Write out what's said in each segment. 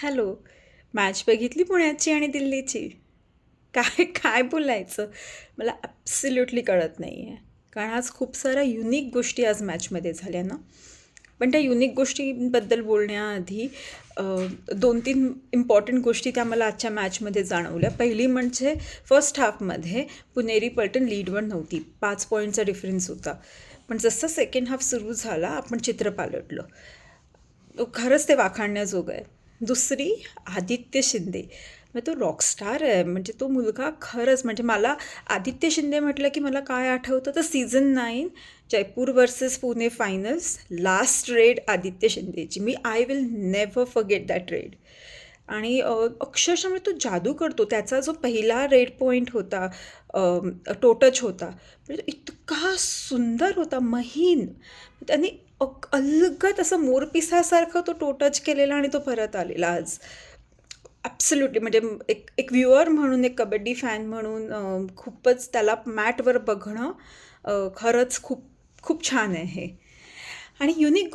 Hello. Match बघितली पुण्याची आणि दिल्लीची? काय काय बोलायचं? मला ॲब्सल्युटली कळत नाही आहे. कारण आज खूप साऱ्या युनिक गोष्टी आज मॅचमध्ये झाल्या ना. पण त्या युनिक गोष्टींबद्दल बोलण्याआधी अ, 2-3 इम्पॉर्टंट गोष्टी त्या मला आजच्या मॅचमध्ये जाणवल्या. पहिली म्हणजे फर्स्ट हाफमध्ये पुणेरी पलटण लीडवर नव्हती. 5 पॉईंटचा डिफरन्स होता. पण जसं सेकंड हाफ सुरू झाला आपण चित्र पालटलं. खरंच ते वाखाणण्याजोगं आहे. दुसरी आदित्य शिंदे. मग तो रॉकस्टार आहे. म्हणजे तो मुलगा खरंच म्हणजे मला आदित्य शिंदे म्हटलं की मला काय आठवतं तर season 9 Jaipur versus Pune finals last raid Aditya शिंदेची. मी I will never forget that raid. आणि अक्षरशः म्हणजे तो जादू करतो. त्याचा जो पहिला रेड पॉईंट होता, टो टच होता, म्हणजे इतका सुंदर होता, महीन. त्याने अलगद असं मोरपिसासारखं तो टो टच केलेला आणि तो परत आलेला आज. ॲब्सल्युटली म्हणजे एक व्ह्युअर म्हणून, एक कबड्डी फॅन म्हणून खूपच त्याला मॅटवर बघणं खरंच खूप खूप छान आहे हे. आणि युनिक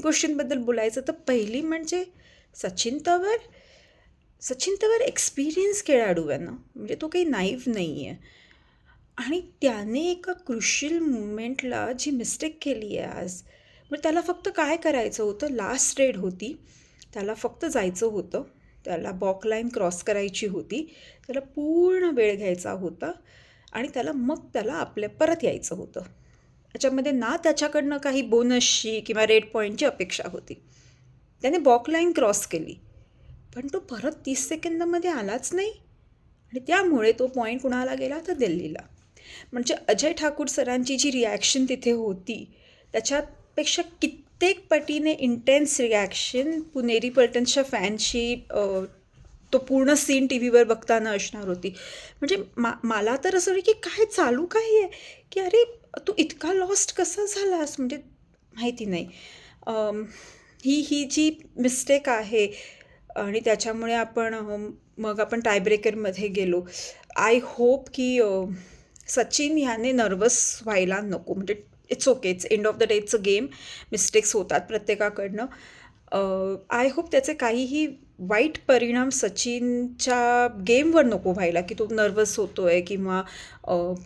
गोष्टींबद्दल बोलायचं तर पहिली म्हणजे सचिन तवर. सचिन तवर एक्सपिरियन्स खेळाडू आहे ना, म्हणजे तो काही नाईव्ह नाही आहे. आणि त्याने एका क्रुशियल मुमेंटला जी मिस्टेक केली आहे आज, मग त्याला फक्त काय करायचं होतं, लास्ट रेड होती, त्याला फक्त जायचं होतं, त्याला बॉक लाईन क्रॉस करायची होती, त्याला पूर्ण वेळ घ्यायचा होता आणि त्याला आपल्या परत यायचं होतं. त्याच्यामध्ये ना त्याच्याकडनं काही बोनसची किंवा रेड पॉईंटची अपेक्षा होती. त्याने बॉक लाईन क्रॉस केली, पण तो परत 30 सेकंदामध्ये आलाच नाही आणि त्यामुळे तो पॉईंट कुणाला गेला तर दिल्लीला. म्हणजे अजय ठाकूर सरांची जी रिॲक्शन तिथे होती त्याच्यापेक्षा कित्येक पटीने इंटेन्स रिॲक्शन पुणेरी पलटणच्या फॅनशी तो पूर्ण सीन टी व्हीवर बघताना असणार होती. म्हणजे मला तर असं वाटलं की काय चालू काय आहे, की अरे तू इतका लॉस्ट कसा झालास, म्हणजे माहिती नाही. अम, ही जी मिस्टेक आहे आणि त्याच्यामुळे मग आपण टायब्रेकरमध्ये गेलो. आय होप की सचिन ह्याने नर्वस व्हायला नको. म्हणजे it's okay, it's end of the day, it's a game. Mistakes होतात प्रत्येकाकडनं. आय होप त्याचे काहीही वाईट परिणाम सचिनच्या गेमवर नको व्हायला, की तो नर्वस होतो आहे किंवा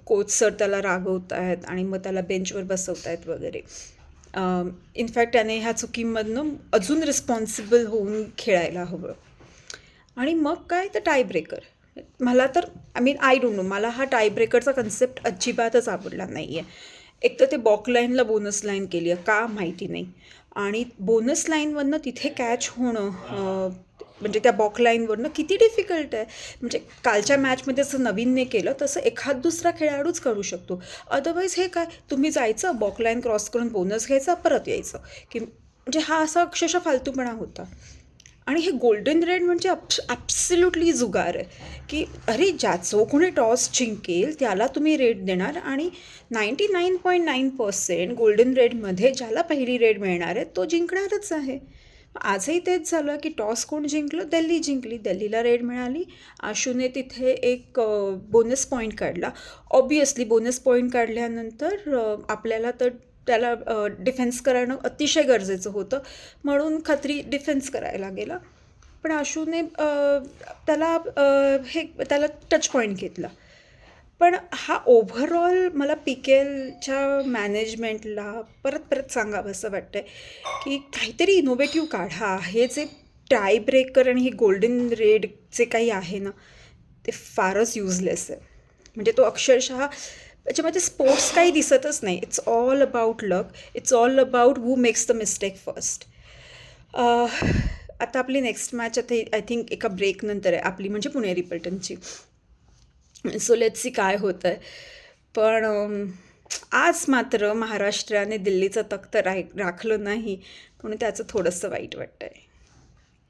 कोच सर त्याला रागवत आहेत आणि मग त्याला बेंचवर बसवत आहेत वगैरे. इनफॅक्ट त्याने ह्या चुकीमधनं अजून रिस्पॉन्सिबल होऊन खेळायला हवं. आणि मग काय तर टाय ब्रेकर. मला तर आय डोंट नो, मला हा टाय ब्रेकरचा कन्सेप्ट अजिबातच आवडला नाही आहे. एक तर ते बॉक लाईनला बोनस लाईन केली आहे का माहिती नाही. आणि बोनस लाईनवरनं तिथे कॅच होणं म्हणजे त्या बॉक लाईनवरनं किती डिफिकल्ट आहे. म्हणजे कालच्या मॅचमध्ये जसं नवीनने केलं तसं एखाद दुसरा खेळाडूच करू शकतो. अदरवाईज हे काय, तुम्ही जायचं बॉक लाईन क्रॉस करून बोनस घ्यायचा परत यायचं, की म्हणजे हा असा अक्षरशः फालतूपणा होता. आणि हे गोल्डन रेड म्हणजे ॲब्सल्युटली जुगार आहे, की अरे जो कोणी टॉस जिंकेल त्याला तुम्ही रेड देणार आणि 99.9% गोल्डन रेडमध्ये ज्याला पहिली रेड मिळणार आहे तो जिंकणारच आहे. आजही तेच झालं की टॉस कोण जिंकलं, दिल्ली जिंकली, दिल्लीला रेड मिळाली. आशूने तिथे एक बोनस पॉईंट काढला. ऑब्वियसली बोनस पॉईंट काढल्यानंतर आपल्याला तर त्याला डिफेन्स करणं अतिशय गरजेचं होतं, म्हणून खत्री डिफेन्स करायला गेला. पण आशूने त्याला टच पॉईंट घेतला. पण हा ओव्हरऑल मला पी के एलच्या मॅनेजमेंटला परत परत सांगावं असं वाटतं आहे, की काहीतरी इनोव्हेटिव्ह काढा. हे जे टाय ब्रेकर आणि हे गोल्डन रेड जे काही आहे ना, ते फारच युजलेस आहे. म्हणजे तो अक्षरशः त्याच्यामध्ये स्पोर्ट्स काही दिसतच नाही. It's all about luck, it's all about who makes the mistake first. आता आपली नेक्स्ट मॅच आता आय थिंक एका ब्रेकनंतर आहे आपली, म्हणजे पुणेरी पलटणची. सो लेट्स सी काय होतं आहे. पण आज मात्र महाराष्ट्राने दिल्लीचं तख्त राखलं नाही, म्हणून त्याचं थोडंसं वाईट वाटतं आहे.